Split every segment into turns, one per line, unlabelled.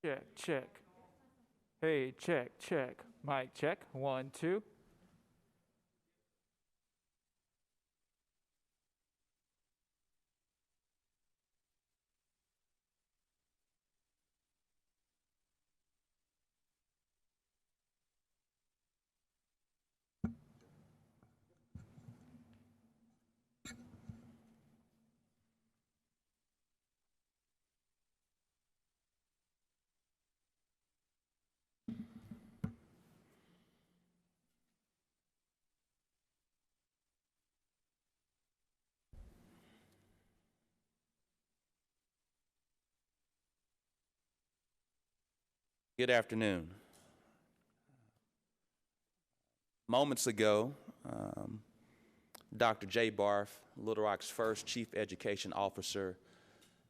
Check, check. Hey, check, check. Mic check. One, two.
Good afternoon. Moments ago, Dr. Jay Barth, Little Rock's first Chief Education Officer,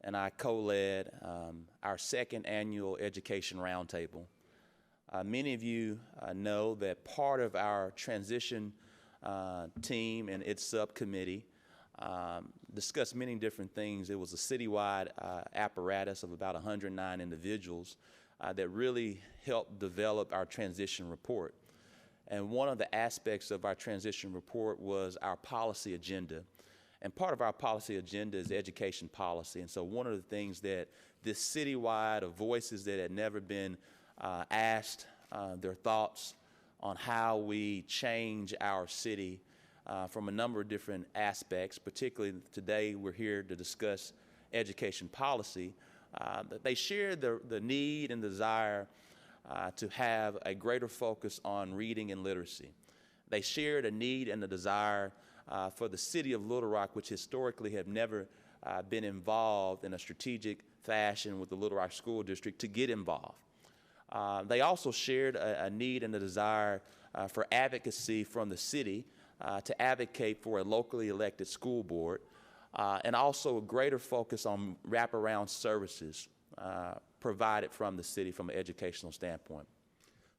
and I co-led our second annual Education Roundtable. Many of you know that part of our transition team and its subcommittee discussed many different things. It was a citywide apparatus of about 109 individuals that really helped develop our transition report. And one of the aspects of our transition report was our policy agenda. And part of our policy agenda is education policy. And so one of the things that this citywide of voices that had never been asked their thoughts on how we change our city from a number of different aspects, particularly today we're here to discuss education policy. They shared the need and desire to have a greater focus on reading and literacy. They shared a need and a desire for the city of Little Rock, which historically have never been involved in a strategic fashion with the Little Rock School District, to get involved. They also shared a need and a desire for advocacy from the city to advocate for a locally elected school board, and also a greater focus on wraparound services provided from the city from an educational standpoint.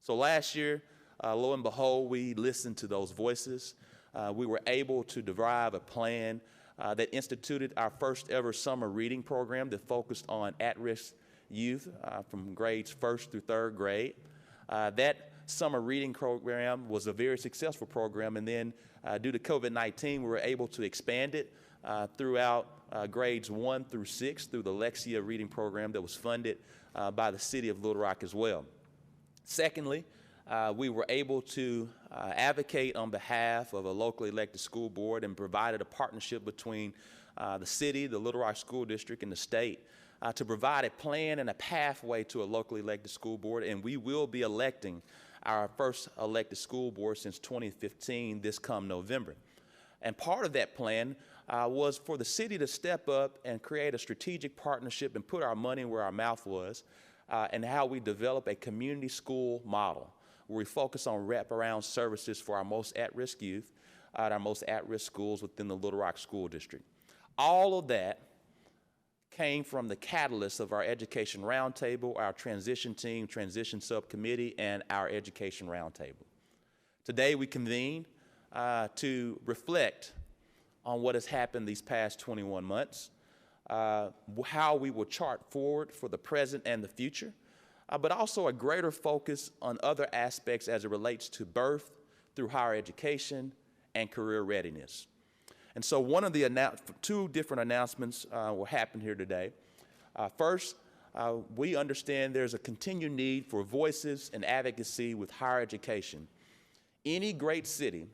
So last year, lo and behold, we listened to those voices. We were able to derive a plan that instituted our first ever summer reading program that focused on at-risk youth from grades 1st through 3rd grade. That summer reading program was a very successful program, and then due to COVID-19, we were able to expand it throughout grades 1 through 6 through the Lexia reading program that was funded by the city of Little Rock as well. Secondly, we were able to advocate on behalf of a locally elected school board and provided a partnership between the city, the Little Rock School District, and the state to provide a plan and a pathway to a locally elected school board, and we will be electing our first elected school board since 2015 this come November. And part of that plan was for the city to step up and create a strategic partnership and put our money where our mouth was, and how we develop a community school model where we focus on wraparound services for our most at-risk youth at our most at-risk schools within the Little Rock School District. All of that came from the catalyst of our Education Roundtable, our transition team, transition subcommittee, and our Education Roundtable. Today we convened to reflect on what has happened these past 21 months, how we will chart forward for the present and the future, but also a greater focus on other aspects as it relates to birth through higher education and career readiness. And so one of the two different announcements will happen here today. First, we understand there's a continued need for voices and advocacy with higher education. Any great city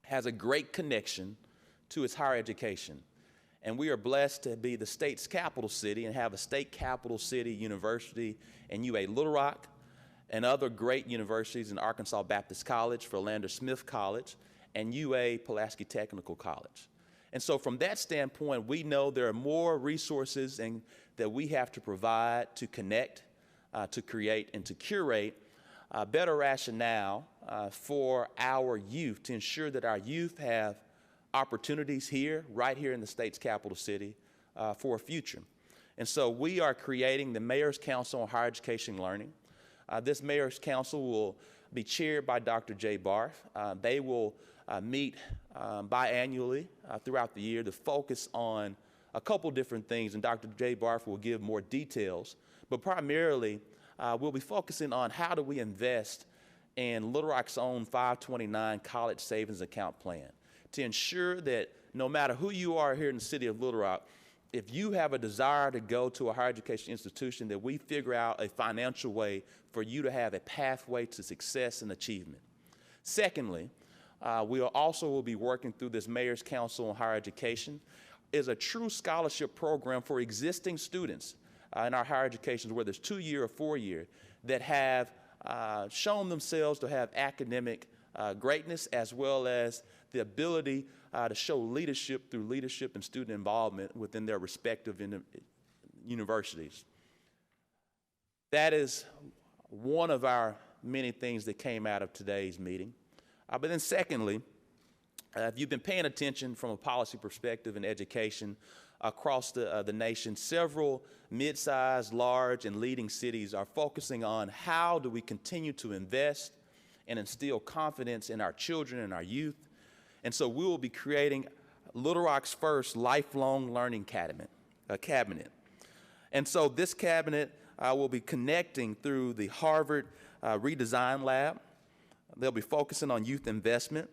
has a great connection to its higher education. And we are blessed to be the state's capital city and have a state capital city university in UA Little Rock and other great universities in Arkansas Baptist College, Philander Smith College, and UA Pulaski Technical College. And so from that standpoint, we know there are more resources that we have to provide to connect, to create, and to curate better rationale for our youth, to ensure that our youth have opportunities here, right here in the state's capital city, for a future. And so we are creating the Mayor's Council on Higher Education Learning. This Mayor's Council will be chaired by Dr. Jay Barth. They will meet biannually throughout the year to focus on a couple different things, and Dr. Jay Barth will give more details. But primarily, we'll be focusing on how do we invest in Little Rock's own 529 college savings account plan to ensure that no matter who you are here in the city of Little Rock, if you have a desire to go to a higher education institution, that we figure out a financial way for you to have a pathway to success and achievement. Secondly, we will be working through this Mayor's Council on Higher Education. Is a true scholarship program for existing students in our higher educations, whether it's 2-year or 4-year, that have shown themselves to have academic greatness, as well as the ability to show leadership through leadership and student involvement within their respective universities. That is one of our many things that came out of today's meeting. But then secondly, if you've been paying attention from a policy perspective in education across the nation, several mid-sized, large, and leading cities are focusing on how do we continue to invest and instill confidence in our children and our youth. And so we will be creating Little Rock's first lifelong learning cabinet. And so this cabinet will be connecting through the Harvard Redesign Lab. They'll be focusing on youth investment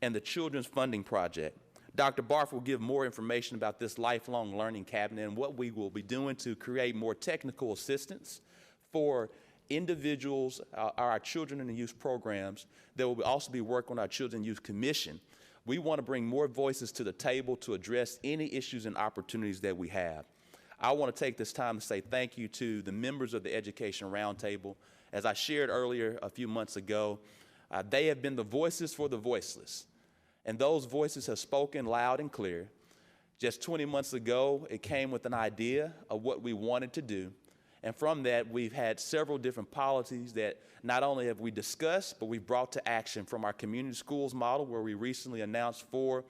and the Children's Funding Project. Dr. Barth will give more information about this lifelong learning cabinet and what we will be doing to create more technical assistance for individuals, our children and youth programs. There will also be work on our Children and Youth Commission. We want to bring more voices to the table to address any issues and opportunities that we have. I want to take this time to say thank you to the members of the Education Roundtable. As I shared earlier a few months ago, they have been the voices for the voiceless. And those voices have spoken loud and clear. Just 20 months ago, it came with an idea of what we wanted to do. And from that, we've had several different policies that not only have we discussed, but we've brought to action, from our community schools model, where we recently announced 4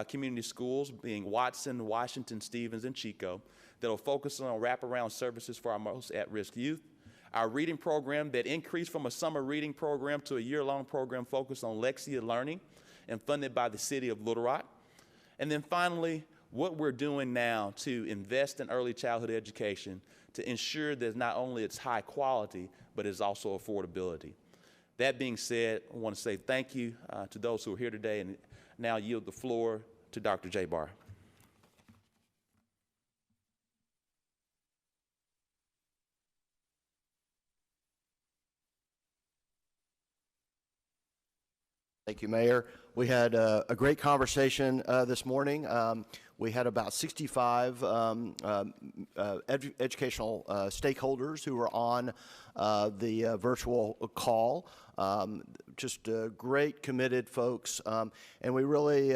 community schools, being Watson, Washington, Stevens, and Chico, that will focus on wraparound services for our most at-risk youth. Our reading program that increased from a summer reading program to a year-long program focused on Lexia learning and funded by the city of Little Rock. And then finally, what we're doing now to invest in early childhood education to ensure that not only it's high quality, but it's also affordability. That being said, I want to say thank you to those who are here today, and now yield the floor to Dr. J. Barr.
Thank you, Mayor. We had a great conversation this morning. We had about 65 educational stakeholders who were on the virtual call. Just great, committed folks. And we really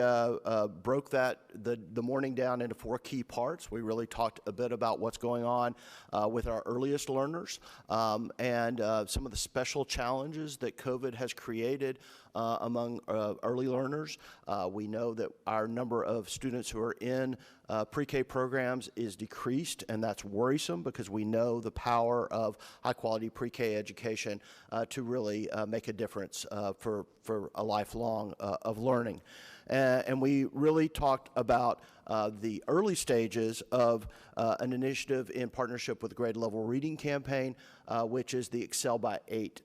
broke the morning down into 4 key parts. We really talked a bit about what's going on with our earliest learners and some of the special challenges that COVID has created among early learners. We know that our number of students who are in pre-K programs is decreased, and that's worrisome because we know the power of high-quality pre-K education to really make a difference for a lifelong of learning. And we really talked about the early stages of an initiative in partnership with the Grade Level Reading Campaign, which is the Excel by 8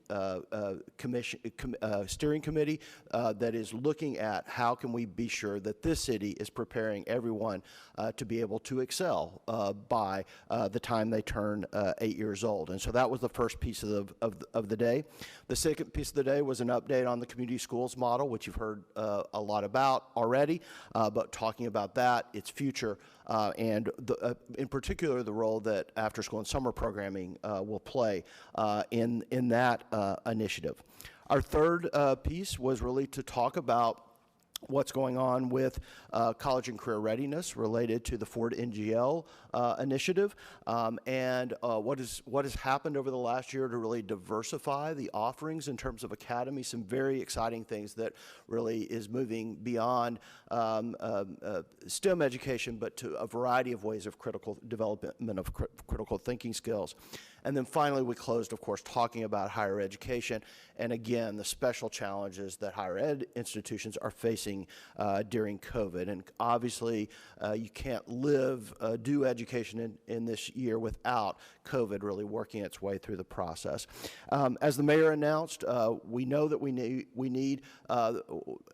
steering committee that is looking at how can we be sure that this city is preparing everyone to be able to excel by the time they turn 8 years old. And so that was the first piece of the day. The second piece of the day was an update on the community schools model, which you've heard a lot about already, but talking about that, its future, and in particular the role that after school and summer programming will play in that initiative. Our third piece was really to talk about what's going on with college and career readiness related to the Ford NGL initiative, and what has happened over the last year to really diversify the offerings in terms of academy. Some very exciting things that really is moving beyond STEM education, but to a variety of ways of critical development of critical thinking skills. And then finally, we closed, of course, talking about higher education, and again, the special challenges that higher ed institutions are facing during COVID. And obviously, you can't do education in this year without COVID really working its way through the process. As the mayor announced, we know that we need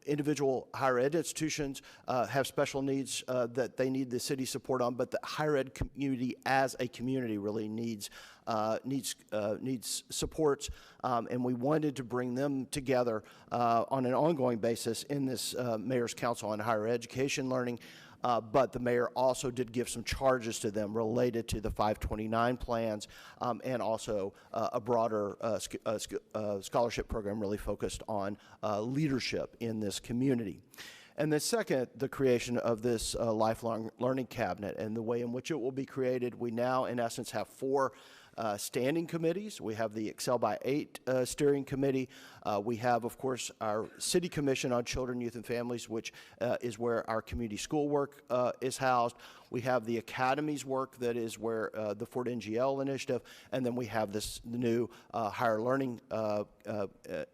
individual higher ed institutions have special needs that they need the city support on, but the higher ed community as a community really needs supports, and we wanted to bring them together on an ongoing basis in this Mayor's Council on Higher Education Learning. But the mayor also did give some charges to them related to the 529 plans and also a broader scholarship program really focused on leadership in this community. And then second, the creation of this lifelong learning cabinet and the way in which it will be created. We now, in essence, have 4 standing committees. We have the Excel by 8 steering committee. We have, of course, our City Commission on Children, Youth, and Families, which is where our community school work is housed. We have the academies work, that is where the Fort NGL initiative, and then we have this new higher learning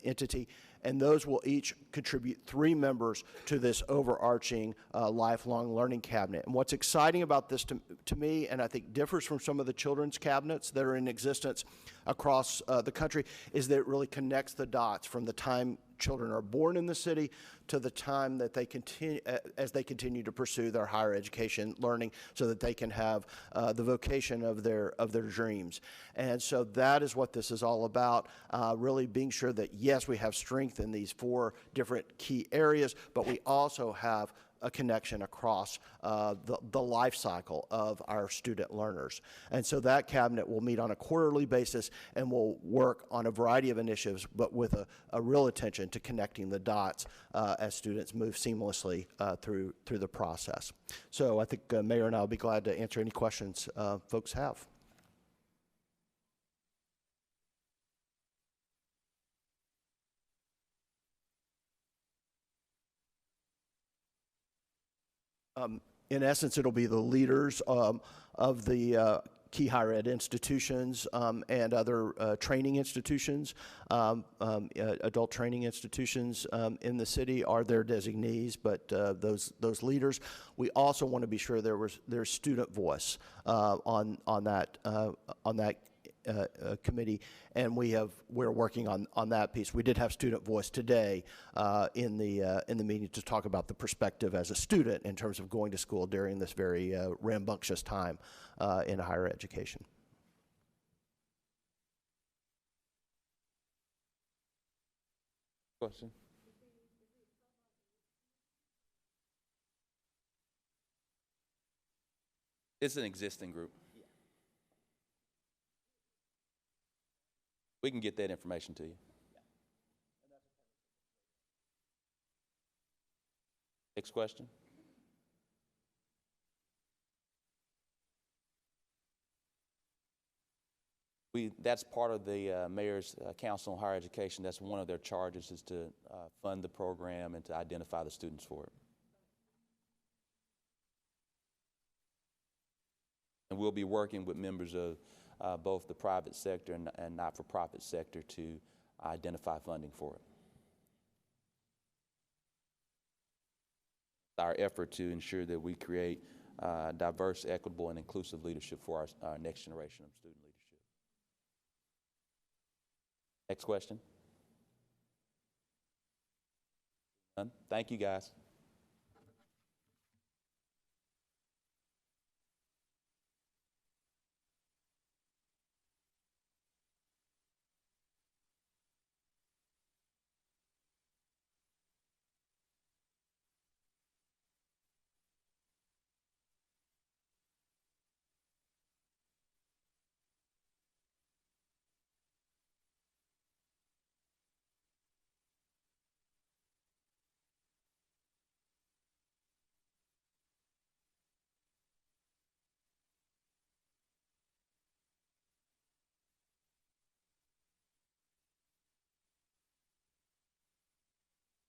entity. And those will each contribute 3 members to this overarching lifelong learning cabinet. And what's exciting about this to me, and I think differs from some of the children's cabinets that are in existence across the country, is that it really connects the dots from the time children are born in the city to the time that they continue to pursue their higher education learning, so that they can have the vocation of their dreams. And so that is what this is all about, really being sure that yes, we have strength in these 4 different key areas, but we also have a connection across the life cycle of our student learners. And so that cabinet will meet on a quarterly basis and will work on a variety of initiatives, but with a real attention to connecting the dots as students move seamlessly through the process. So I think Mayor and I will be glad to answer any questions folks have. In essence, it'll be the leaders of the key higher ed institutions and other training institutions, adult training institutions in the city are their designees, but those leaders. We also want to be sure there's student voice on that committee, and we're working on that piece. We did have student voice today in the meeting to talk about the perspective as a student in terms of going to school during this very rambunctious time in higher education.
Question? It's an existing group. We can get that information to you. Next question. That's part of the Mayor's Council on Higher Education. That's one of their charges, is to fund the program and to identify the students for it. And we'll be working with members of both the private sector and not-for-profit sector to identify funding for it. Our effort to ensure that we create diverse, equitable, and inclusive leadership for our next generation of student leadership. Next question. None? Thank you, guys.